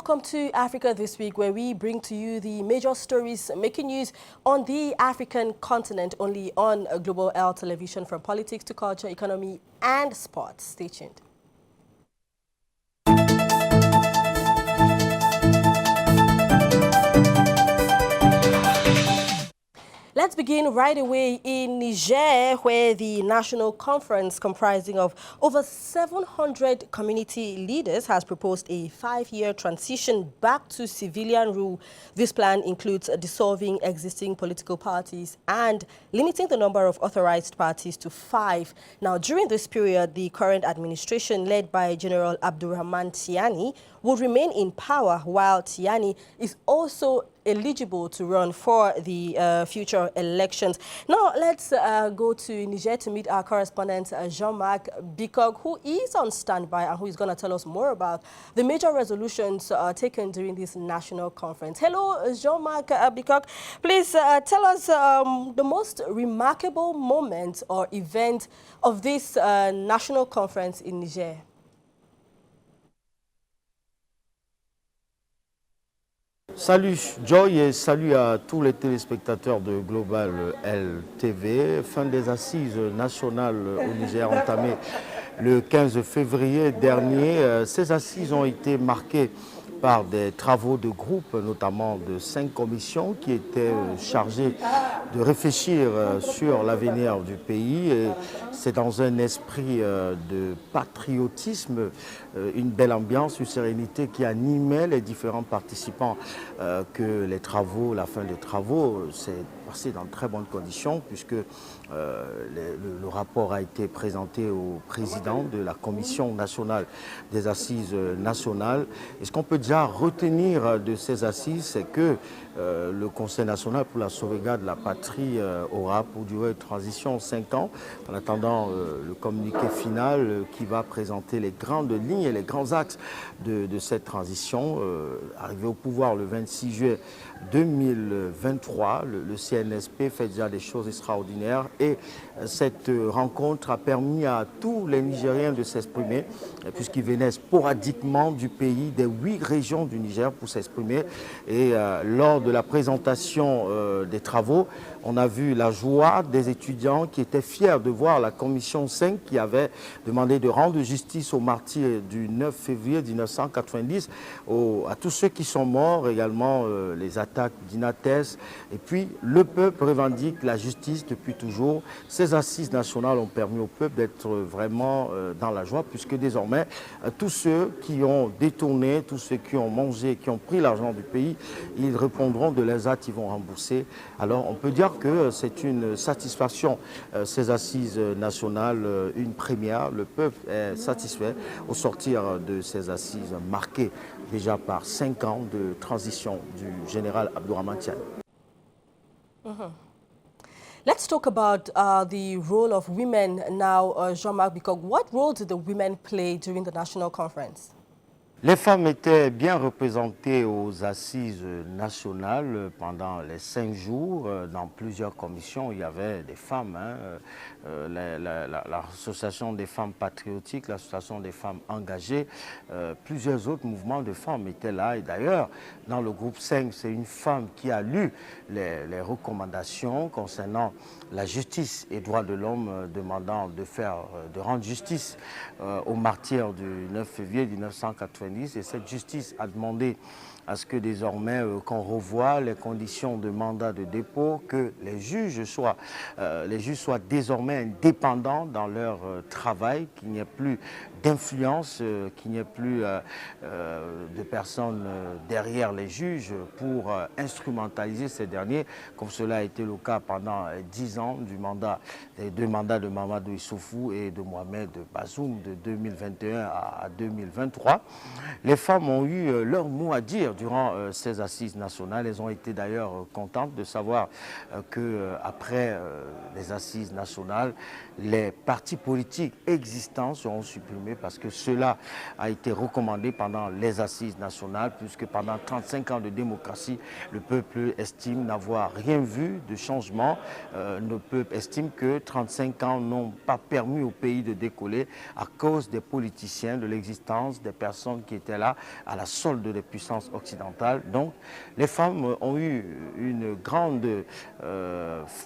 welcome to Africa This Week, where we bring to you the major stories making news on the African continent, only on Global L Television, from politics to culture, economy, and sports. Stay tuned. Let's begin right away in Niger, where the National Conference, comprising of over 700 community leaders, has proposed a 5-year transition back to civilian rule. This plan includes dissolving existing political parties and limiting the number of authorized parties to 5. Now, during this period, the current administration, led by General Abdurrahman Tiani, will remain in power, while Tiani is also eligible to run for the future elections. Now, let's go to Niger to meet our correspondent, Jean-Marc Bikog, who is on standby and who is going to tell us more about the major resolutions taken during this national conference. Hello, Jean-Marc Bikog. Please tell us the most remarkable moment or event of this national conference in Niger. Salut Joy et salut à tous les téléspectateurs de Global LTV. Fin des assises nationales au Niger entamées le 15 février dernier. Ces assises ont été marquées par des travaux de groupe, notamment de 5 commissions qui étaient chargées de réfléchir sur l'avenir du pays. Et c'est dans un esprit de patriotisme, une belle ambiance, une sérénité qui animait les différents participants que les travaux, la fin des travaux, s'est passé dans de très bonnes conditions, puisque le rapport a été présenté au président de la Commission nationale des assises nationales. Et ce qu'on peut déjà retenir de ces assises, c'est que le Conseil national pour la sauvegarde de la patrie aura pour durée de transition 5 ans, en attendant le communiqué final qui va présenter les grandes lignes et les grands axes de cette transition. Arrivé au pouvoir le 26 juillet 2023, le CNSP fait déjà des choses extraordinaires et cette rencontre a permis à tous les Nigériens de s'exprimer, puisqu'ils venaient sporadiquement du pays, des 8 régions du Niger pour s'exprimer. Et lors de la présentation des travaux, on a vu la joie des étudiants qui étaient fiers de voir la commission 5 qui avait demandé de rendre justice aux martyrs du 9 février 1990, à tous ceux qui sont morts, également les attaques d'Inates. Et puis le peuple revendique la justice depuis toujours. Ces assises nationales ont permis au peuple d'être vraiment dans la joie, puisque désormais tous ceux qui ont détourné, tous ceux qui ont mangé, qui ont pris l'argent du pays, ils répondront de leurs actes, ils vont rembourser. Alors on peut dire que c'est une satisfaction, ces assises nationales, une première. Le peuple est satisfait au sortir de ces assises marquées déjà par 5 ans de transition du général Abdurrahman Tiani. Let's talk about the role of women now, Jean-Marc, because what role did the women play during the national conference? Les femmes étaient bien représentées aux assises nationales pendant les 5 jours. Dans plusieurs commissions, il y avait des femmes. L'association des femmes patriotiques, l'association des femmes engagées, plusieurs autres mouvements de femmes étaient là. Et d'ailleurs, dans le groupe 5, c'est une femme qui a lu les recommandations concernant la justice et droits de l'homme, demandant de rendre justice aux martyrs du 9 février 1990. Et cette justice a demandé à ce que désormais qu'on revoie les conditions de mandat de dépôt, que les juges soient désormais indépendants dans leur travail, qu'il n'y ait plus d'influence, qu'il n'y ait plus de personnes derrière les juges pour instrumentaliser ces derniers, comme cela a été le cas pendant 10 ans des 2 mandats de Mamadou Issoufou et de Mohamed Bazoum de 2021 à 2023. Les femmes ont eu leur mot à dire durant ces assises nationales. Elles ont été d'ailleurs contentes de savoir qu'après les assises nationales, les partis politiques existants seront supprimés parce que cela a été recommandé pendant les assises nationales, puisque pendant 35 ans de démocratie, le peuple estime n'avoir rien vu de changement. Le peuple estime que 35 ans n'ont pas permis au pays de décoller à cause des politiciens, de l'existence des personnes qui étaient là à la solde des puissances occidentales. Donc les femmes ont eu une grande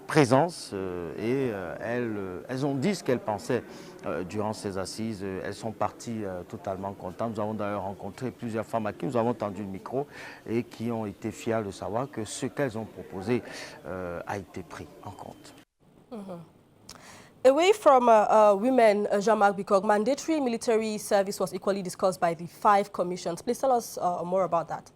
présence et elles ont dit ce qu'elles pensaient durant ces assises. Elles sont parties totalement contentes. Nous avons d'ailleurs rencontré plusieurs femmes à qui nous avons tendu le micro et qui ont été fières de savoir que ce qu'elles ont proposé a été pris en compte. Away from women, Jean-Marc Bicog, mandatory military service was equally discussed by the 5 commissions. Please tell us more about that.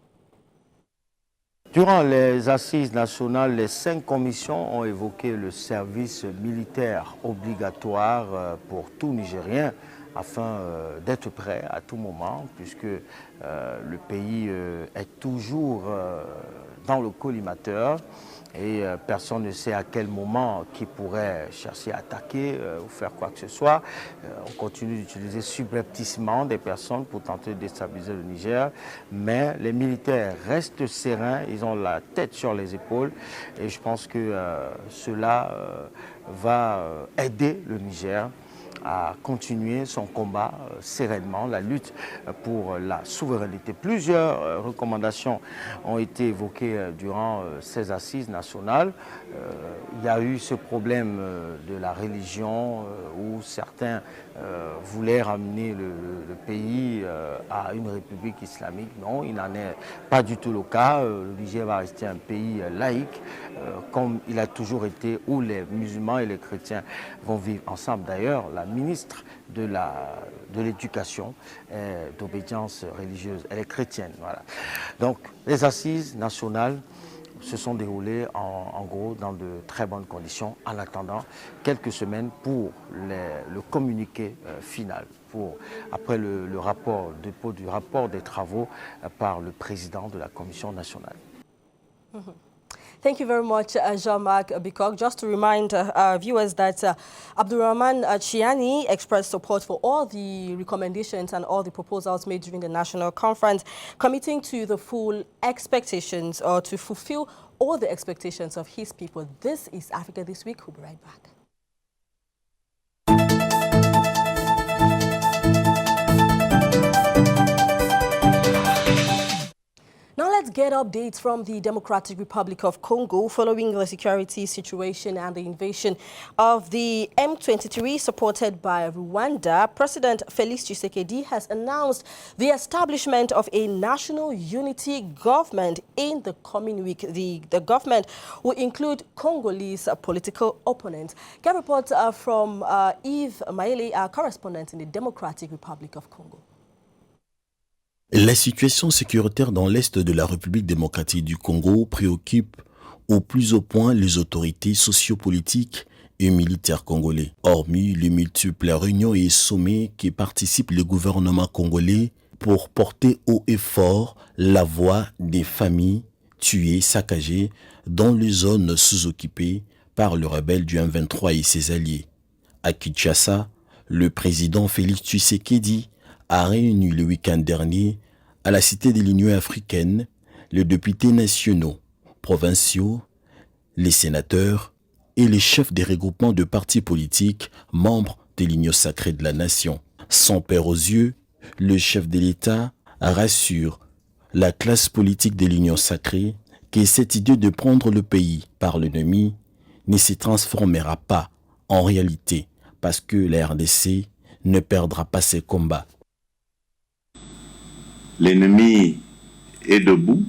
Durant les assises nationales, les 5 commissions ont évoqué le service militaire obligatoire pour tout Nigérien afin d'être prêt à tout moment, puisque le pays est toujours dans le collimateur et personne ne sait à quel moment qui pourrait chercher à attaquer ou faire quoi que ce soit. On continue d'utiliser subrepticement des personnes pour tenter de déstabiliser le Niger, mais les militaires restent sereins, ils ont la tête sur les épaules et je pense que cela va aider le Niger à continuer son combat sereinement, la lutte pour la souveraineté. Plusieurs recommandations ont été évoquées durant ces assises nationales. Il y a eu ce problème de la religion où certains voulaient ramener le pays à une république islamique. Non, il n'en est pas du tout le cas. Le Niger va rester un pays laïque comme il a toujours été, où les musulmans et les chrétiens vont vivre ensemble. D'ailleurs, la ministre de l'éducation d'obédience religieuse, elle est chrétienne. Voilà. Donc les assises nationales se sont déroulées en gros dans de très bonnes conditions en attendant quelques semaines pour le communiqué final, après le dépôt du rapport des travaux par le président de la Commission nationale. Thank you very much, Jean-Marc Bicog. Just to remind our viewers that Abdurrahman Chiani expressed support for all the recommendations and all the proposals made during the national conference, committing to the full expectations or to fulfill all the expectations of his people. This is Africa This Week. We'll be right back. Now let's get updates from the Democratic Republic of Congo following the security situation and the invasion of the M23 supported by Rwanda. President Felix Tshisekedi has announced the establishment of a national unity government in the coming week. The government will include Congolese political opponents. Get reports from Yves Maele, our correspondent in the Democratic Republic of Congo. La situation sécuritaire dans l'est de la République démocratique du Congo préoccupe au plus haut point les autorités sociopolitiques et militaires congolais. Hormis les multiples réunions et sommets qui participent le gouvernement congolais pour porter haut et fort la voix des familles tuées, saccagées dans les zones sous-occupées par le rebelle du M23 et ses alliés. À Kinshasa, le président Félix Tshisekedi a réuni le week-end dernier à la Cité de l'Union africaine les députés nationaux, provinciaux, les sénateurs et les chefs des regroupements de partis politiques membres de l'Union sacrée de la nation. Sans peur aux yeux, le chef de l'État rassure la classe politique de l'Union sacrée que cette idée de prendre le pays par l'ennemi ne se transformera pas en réalité parce que la RDC ne perdra pas ses combats. L'ennemi est debout,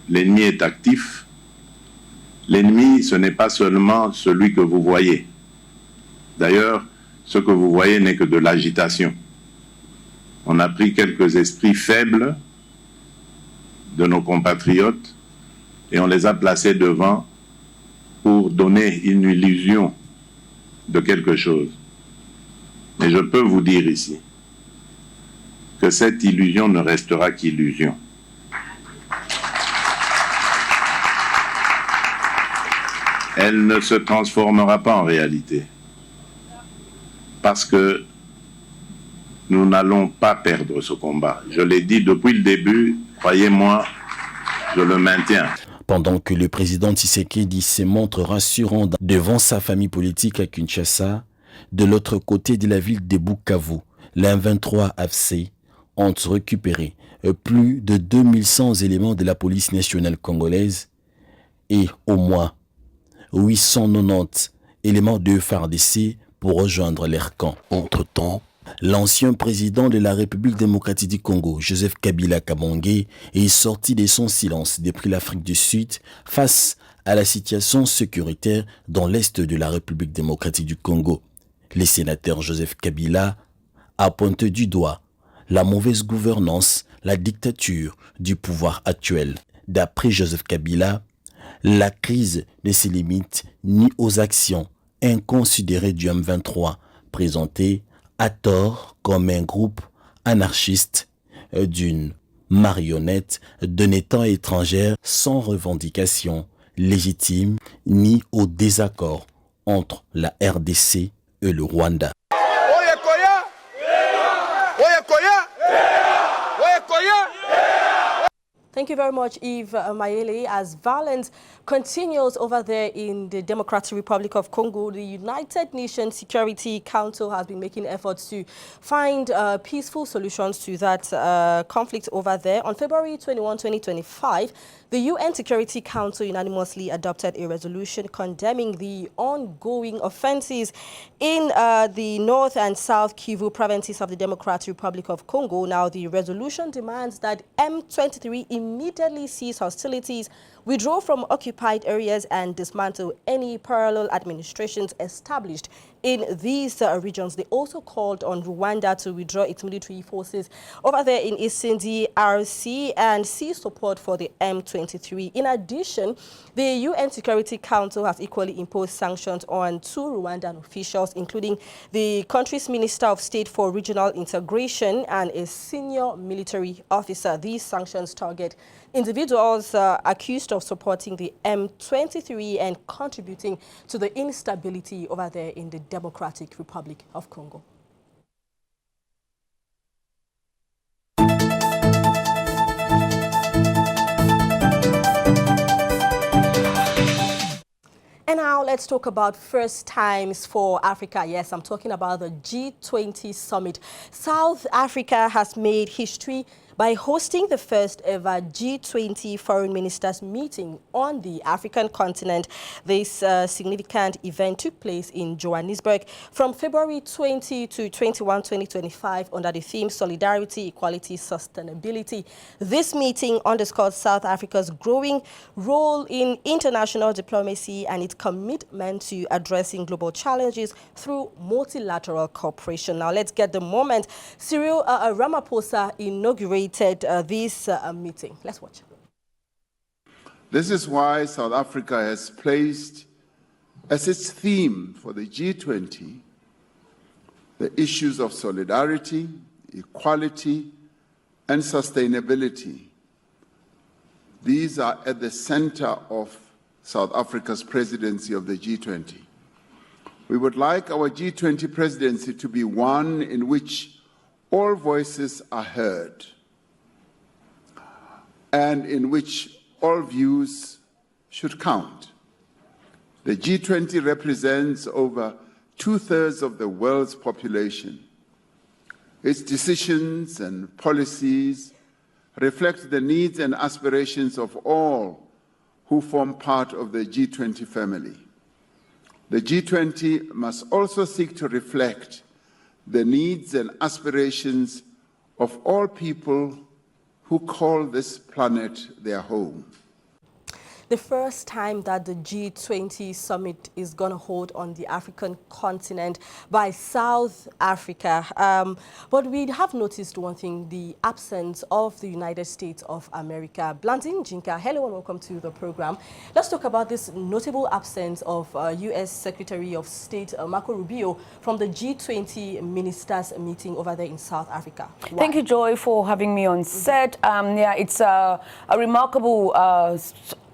l'ennemi est actif. L'ennemi, ce n'est pas seulement celui que vous voyez. D'ailleurs, ce que vous voyez n'est que de l'agitation. On a pris quelques esprits faibles de nos compatriotes et on les a placés devant pour donner une illusion de quelque chose. Et je peux vous dire ici que cette illusion ne restera qu'illusion. elle ne se transformera pas en réalité. Parce que nous n'allons pas perdre ce combat. Je l'ai dit depuis le début, croyez-moi, je le maintiens. Pendant que le président Tshisekedi se montre rassurant devant sa famille politique à Kinshasa, de l'autre côté de la ville de Bukavu, les M23 AFC ont récupéré plus de 2100 éléments de la police nationale congolaise et au moins 890 éléments de FARDC pour rejoindre leur camp. Entre-temps, l'ancien président de la République démocratique du Congo, Joseph Kabila Kabongé, est sorti de son silence depuis l'Afrique du Sud face à la situation sécuritaire dans l'est de la République démocratique du Congo. Le sénateur Joseph Kabila a pointé du doigt la mauvaise gouvernance, la dictature du pouvoir actuel. D'après Joseph Kabila, la crise ne se limite ni aux actions inconsidérées du M23, présentées à tort comme un groupe anarchiste d'une marionnette d'un État étranger sans revendication légitime ni au désaccord entre la RDC et le Rwanda. Thank you very much, Yves Mayele. As violence continues over there in the Democratic Republic of Congo, the United Nations Security Council has been making efforts to find peaceful solutions to that conflict over there. On February 21, 2025, the UN Security Council unanimously adopted a resolution condemning the ongoing offenses in the North and South Kivu provinces of the Democratic Republic of Congo. Now, the resolution demands that M23 immediately cease hostilities, withdraw from occupied areas, and dismantle any parallel administrations established in these regions. They also called on Rwanda to withdraw its military forces over there in Eastern DRC and cease support for the M23. In addition, the UN Security Council has equally imposed sanctions on 2 Rwandan officials, including the country's Minister of State for Regional Integration and a senior military officer. These sanctions target individuals accused of supporting the M23 and contributing to the instability over there in the Democratic Republic of Congo. And now let's talk about first times for Africa. Yes, I'm talking about the G20 summit. South Africa has made history by hosting the first ever G20 foreign ministers meeting on the African continent. This significant event took place in Johannesburg from February 20 to 21, 2025 under the theme Solidarity, Equality, Sustainability. This meeting underscored South Africa's growing role in international diplomacy and its commitment to addressing global challenges through multilateral cooperation. Now let's get the moment. Cyril Ramaphosa inaugurated this meeting. Let's watch. This is why South Africa has placed as its theme for the G20 the issues of solidarity, equality, and sustainability. These are at the center of South Africa's presidency of the G20. We would like our G20 presidency to be one in which all voices are heard, and in which all views should count. The G20 represents over 2/3 of the world's population. Its decisions and policies reflect the needs and aspirations of all who form part of the G20 family. The G20 must also seek to reflect the needs and aspirations of all people who call this planet their home. The first time that the G20 summit is going to hold on the African continent by South Africa. But we have noticed one thing, the absence of the United States of America. Blandine Jinka, hello and welcome to the program. Let's talk about this notable absence of U.S. Secretary of State Marco Rubio from the G20 ministers meeting over there in South Africa. Why? Thank you, Joy, for having me on set. Yeah, it's a remarkable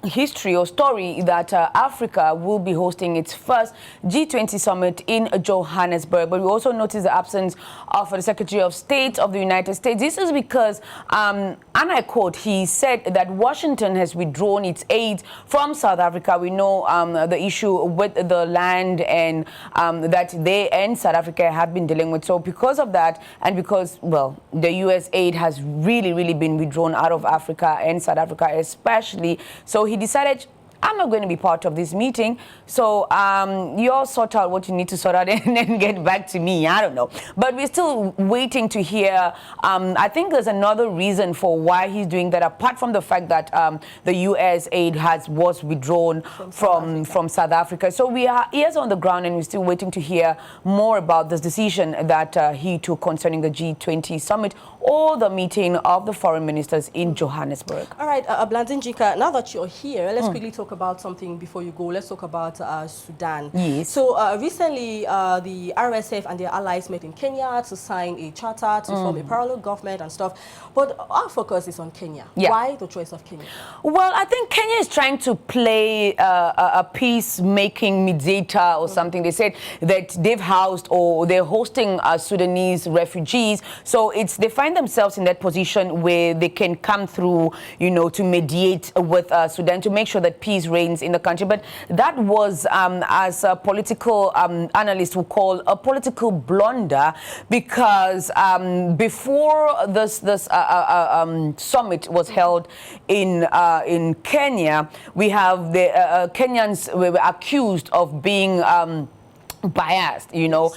history or story that Africa will be hosting its first G20 summit in Johannesburg. But we also noticed the absence of the Secretary of State of the United States. This is because, and I quote, he said that Washington has withdrawn its aid from South Africa. We know the issue with the land and that they and South Africa have been dealing with. So because of that, and because, well, the U.S. aid has really been withdrawn out of Africa and South Africa especially. So he decided, I'm not going to be part of this meeting. So you all sort out what you need to sort out and then get back to me. I don't know. But we're still waiting to hear. I think there's another reason for why he's doing that, apart from the fact that the U.S. aid was withdrawn from South Africa. So we are ears on the ground, and we're still waiting to hear more about this decision that he took concerning the G20 summit or the meeting of the foreign ministers in Johannesburg. All right, Blandinjika, now that you're here, let's quickly talk about something before you go. Let's talk about Sudan. Yes. So recently, the RSF and their allies met in Kenya to sign a charter to form a parallel government and stuff. But our focus is on Kenya. Yeah. Why the choice of Kenya? Well, I think Kenya is trying to play a peacemaking mediator or something. They said that they've housed or they're hosting Sudanese refugees. So they find themselves in that position where they can come through, you know, to mediate with Sudan to make sure that peace reigns in the country. But that was, as a political analyst would call, a political blunder, because before this summit was held in Kenya, we have the Kenyans were accused of being biased, you know,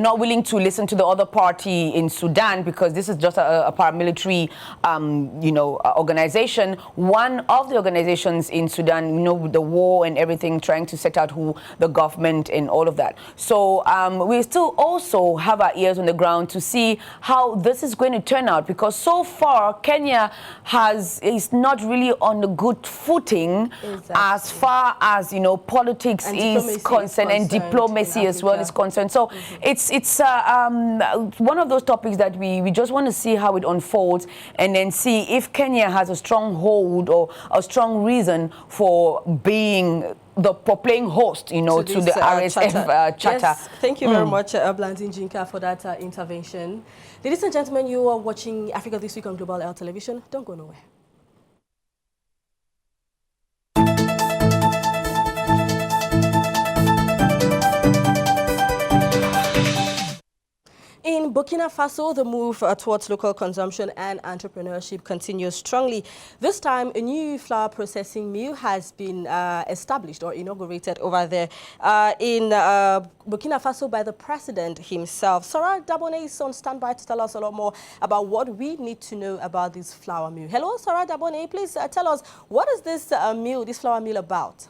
not willing to listen to the other party in Sudan, because this is just a paramilitary, you know, organization. One of the organizations in Sudan, you know, with the war and everything, trying to set out who the government and all of that. So we still also have our ears on the ground to see how this is going to turn out, because so far Kenya is not really on a good footing as far as, you know, politics is concerned and diplomacy as well is concerned. So it's one of those topics that we just want to see how it unfolds, and then see if Kenya has a strong hold or a strong reason for being playing host, you know, to the RSF charter. Yes, thank you very much, Blandinjika, for that intervention. Ladies and gentlemen, you are watching Africa This Week on Global L Television. Don't go nowhere. In Burkina Faso, the move towards local consumption and entrepreneurship continues strongly. This time, a new flour processing mill has been established or inaugurated over there in Burkina Faso by the president himself. Sarah Dabone is on standby to tell us a lot more about what we need to know about this flour mill. Hello, Sarah Dabone, please tell us, what is this this flour mill about?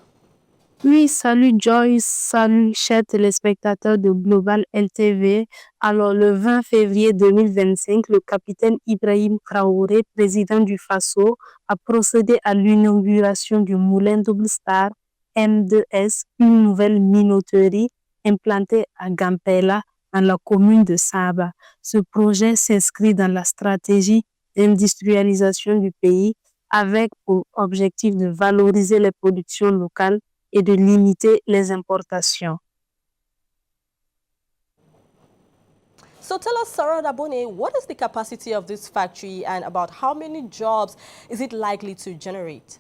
Oui, salut Joyce, salut chers téléspectateurs de Global LTV. Alors, le 20 février 2025, le capitaine Ibrahim Traoré, président du Faso, a procédé à l'inauguration du moulin Double Star M2S, une nouvelle minoterie implantée à Gampela, dans la commune de Saba. Ce projet s'inscrit dans la stratégie d'industrialisation du pays avec pour objectif de valoriser les productions locales et de limiter les importations. So tell us, Sarah Dabone, what is the capacity of this factory and about how many jobs is it likely to generate?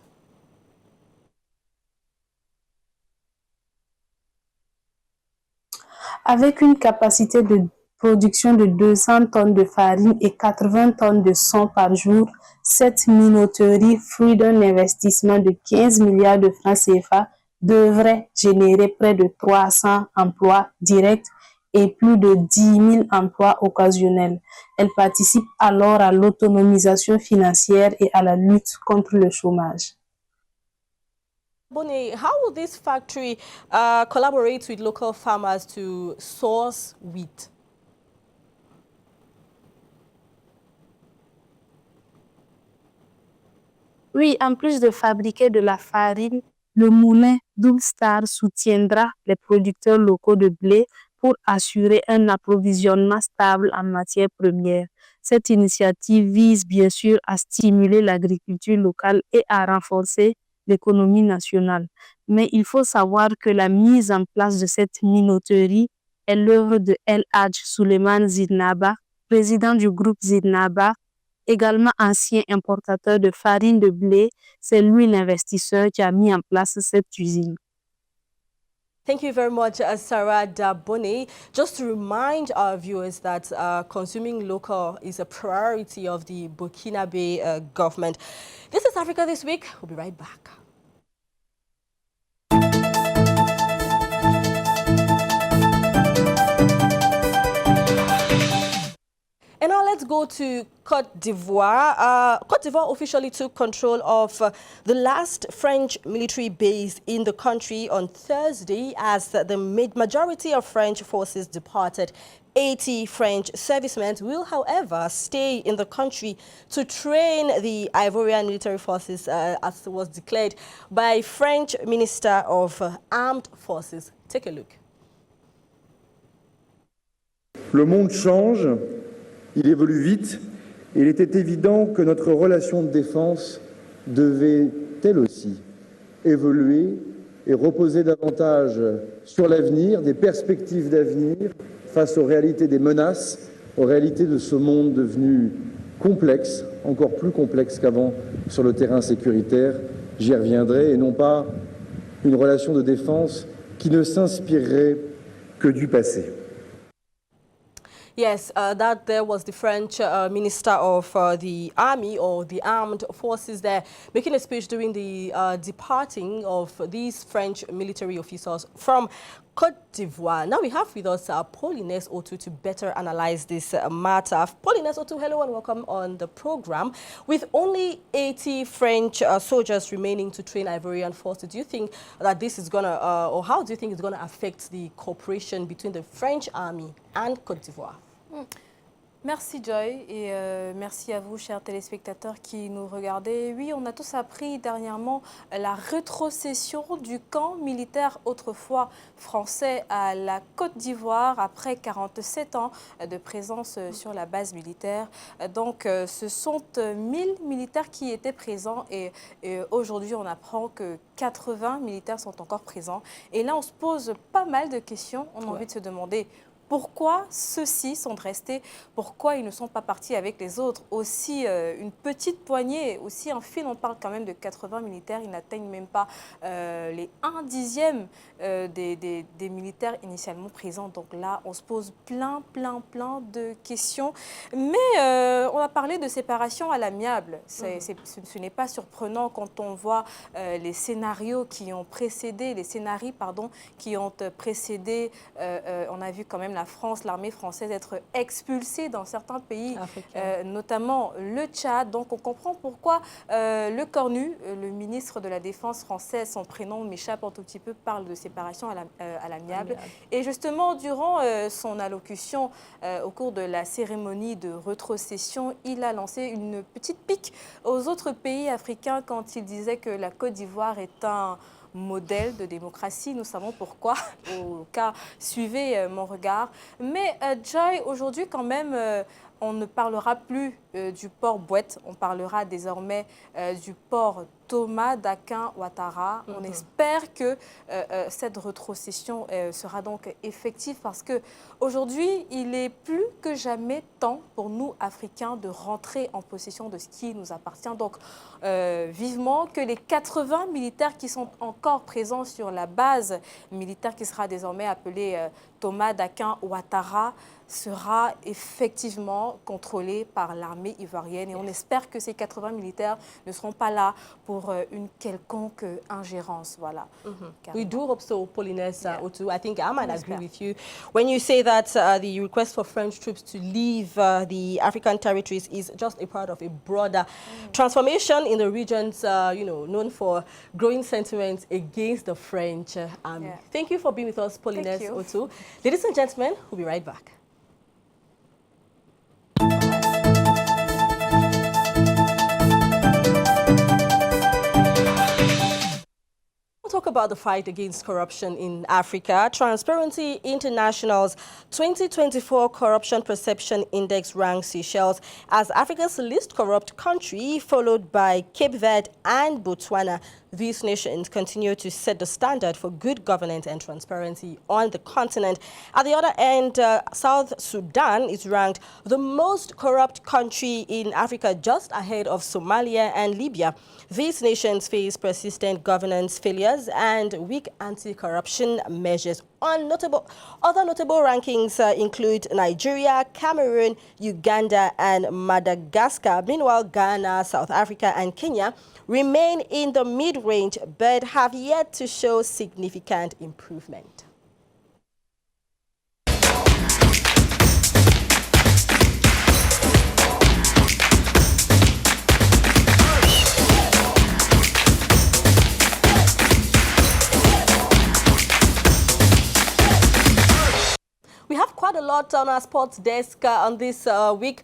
Avec une capacité de production de 200 tonnes de farine et 80 tonnes de son par jour, cette minoterie, fruit d'un investissement de 15 milliards de francs CFA, devrait générer près de 300 emplois directs et plus de 10 000 emplois occasionnels. Elle participe alors à l'autonomisation financière et à la lutte contre le chômage. Bonnie, how will this factory collaborate with local farmers to source wheat? Oui, en plus de fabriquer de la farine, le moulin Double Star soutiendra les producteurs locaux de blé pour assurer un approvisionnement stable en matières premières. Cette initiative vise bien sûr à stimuler l'agriculture locale et à renforcer l'économie nationale. Mais il faut savoir que la mise en place de cette minoterie est l'œuvre de El Hadj Suleiman Zidnaba, président du groupe Zidnaba, également ancien importateur de farine de blé. C'est lui l'investisseur qui a mis en place cette usine. Thank you very much, Sarah Dabone. Just to remind our viewers that consuming local is a priority of the Burkinabe government. This is Africa This Week. We'll be right back. And now let's go to Côte d'Ivoire. Côte d'Ivoire officially took control of the last French military base in the country on Thursday as the majority of French forces departed. 80 French servicemen will, however, stay in the country to train the Ivorian military forces, as was declared by French Minister of Armed Forces. Take a look. Le monde change. Il évolue vite et il était évident que notre relation de défense devait, elle aussi, évoluer et reposer davantage sur l'avenir, des perspectives d'avenir face aux réalités des menaces, aux réalités de ce monde devenu complexe, encore plus complexe qu'avant sur le terrain sécuritaire. J'y reviendrai, et non pas une relation de défense qui ne s'inspirerait que du passé. Yes, that there was the French Minister of the Army or the Armed Forces there making a speech during the departing of these French military officers from Côte d'Ivoire. Now we have with us Paulines Otu to better analyze this matter. Paulines Otu, hello and welcome on the program. With only 80 French soldiers remaining to train Ivorian forces, do you think that this is going to, or how do you think it's going to affect the cooperation between the French army and Côte d'Ivoire? Merci Joy et merci à vous chers téléspectateurs qui nous regardez. Oui, on a tous appris dernièrement la rétrocession du camp militaire autrefois français à la Côte d'Ivoire après 47 ans de présence sur la base militaire. Donc ce sont 1000 militaires qui étaient présents et aujourd'hui on apprend que 80 militaires sont encore présents. Et là on se pose pas mal de questions, on a envie de se demander pourquoi ceux-ci sont restés, pourquoi ils ne sont pas partis avec les autres. Aussi une petite poignée, aussi un fil, on parle quand même de 80 militaires, ils n'atteignent même pas les 1/10 des militaires initialement présents. Donc là, on se pose plein de questions. Mais on a parlé de séparation à l'amiable. Ce n'est pas surprenant quand on voit les scénarios qui ont précédé, on a vu quand même la France, l'armée française être expulsée dans certains pays, notamment le Tchad. Donc on comprend pourquoi le Cornu, le ministre de la Défense français, son prénom m'échappe un tout petit peu, parle de séparation à l'amiable. Et justement, durant son allocution au cours de la cérémonie de rétrocession, il a lancé une petite pique aux autres pays africains quand il disait que la Côte d'Ivoire est un modèle de démocratie. Nous savons pourquoi, au cas, suivez mon regard. Mais Joy, aujourd'hui quand même, on ne parlera plus du port Bouette, on parlera désormais du port Thomas d'Aquin Ouattara. On espère que cette rétrocession sera donc effective parce qu'aujourd'hui, il est plus que jamais temps pour nous, Africains, de rentrer en possession de ce qui nous appartient. Donc, vivement que les 80 militaires qui sont encore présents sur la base militaire qui sera désormais appelée Thomas d'Aquin Ouattara sera effectivement contrôlé par l'armée ivoirienne. Et on espère que ces 80 militaires ne seront pas là pour une quelconque ingérence. Voilà. We do hope so, Paulines Otu. I think I might agree with you. When you say that the request for French troops to leave the African territories is just a part of a broader transformation in the regions, known for growing sentiments against the French army. Thank you for being with us, Paulines Otu. Ladies and gentlemen, we'll be right back. Talk about the fight against corruption in Africa. Transparency International's 2024 Corruption Perception Index ranks Seychelles as Africa's least corrupt country, followed by Cape Verde and Botswana. These nations continue to set the standard for good governance and transparency on the continent. At the other end, South Sudan is ranked the most corrupt country in Africa, just ahead of Somalia and Libya. These nations face persistent governance failures and weak anti-corruption measures. Other notable rankings include Nigeria, Cameroon, Uganda, and Madagascar. Meanwhile, Ghana, South Africa, and Kenya remain in the mid-range but have yet to show significant improvement. We have quite a lot on our sports desk on this week,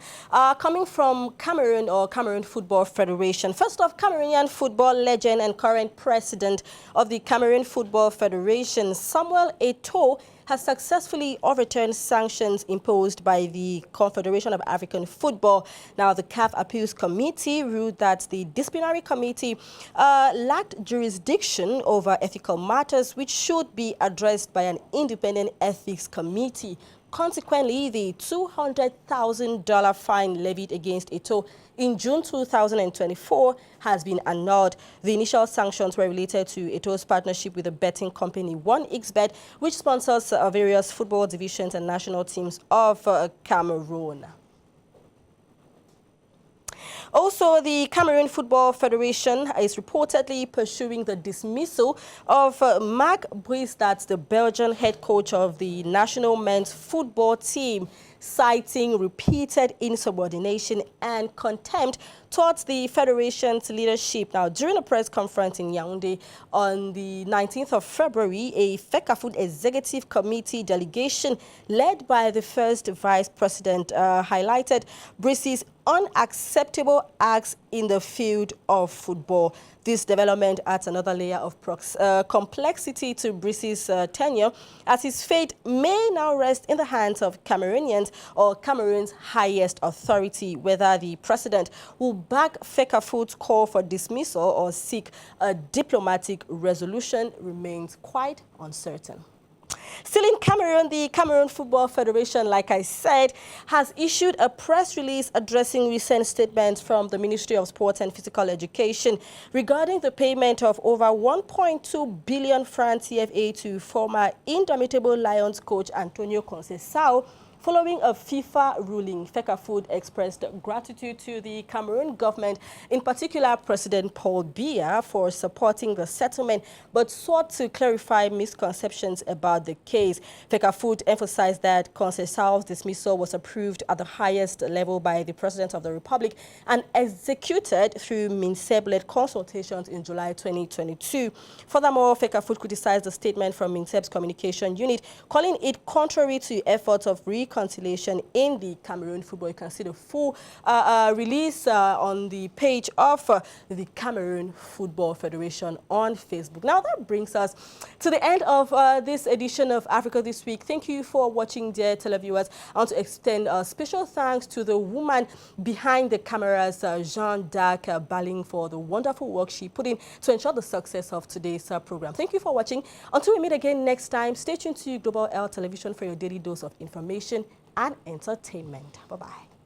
coming from Cameroon Football Federation. First off, Cameroonian football legend and current president of the Cameroon Football Federation, Samuel Eto'o, has successfully overturned sanctions imposed by the Confederation of African Football. Now, the CAF Appeals Committee ruled that the disciplinary committee lacked jurisdiction over ethical matters, which should be addressed by an independent ethics committee. Consequently, the $200,000 fine levied against Eto'o in June 2024 has been annulled. The initial sanctions were related to Eto'o's partnership with the betting company 1xBet, which sponsors various football divisions and national teams of Cameroon. Also, the Cameroon Football Federation is reportedly pursuing the dismissal of Marc Brice, that's the Belgian head coach of the national men's football team, citing repeated insubordination and contempt towards the federation's leadership. Now, during a press conference in Yaoundé on the 19th of February, a FECAFOOT executive committee delegation led by the first vice president highlighted Brice's unacceptable acts in the field of football. This development adds another layer of complexity to Brice's tenure, as his fate may now rest in the hands of Cameroonians or Cameroon's highest authority. Whether the president will back FECAFOOT's call for dismissal or seek a diplomatic resolution remains quite uncertain. Still in Cameroon, the Cameroon Football Federation, like I said, has issued a press release addressing recent statements from the Ministry of Sports and Physical Education regarding the payment of over 1.2 billion francs CFA to former Indomitable Lions coach Antonio Conceição. Following a FIFA ruling, FECAFOOT expressed gratitude to the Cameroon government, in particular President Paul Biya, for supporting the settlement, but sought to clarify misconceptions about the case. FECAFOOT emphasized that Conceição's dismissal was approved at the highest level by the President of the Republic and executed through MINSEB-led consultations in July 2022. Furthermore, FECAFOOT criticized the statement from MINSEB's communication unit, calling it contrary to efforts of reconciliation in the Cameroon football. You can see the full release on the page of the Cameroon Football Federation on Facebook. Now that brings us to the end of this edition of Africa This Week. Thank you for watching, dear televiewers. I want to extend a special thanks to the woman behind the cameras, Jean d'Arc Baling, for the wonderful work she put in to ensure the success of today's program. Thank you for watching. Until we meet again next time, stay tuned to Global L Television for your daily dose of information and entertainment. Bye-bye.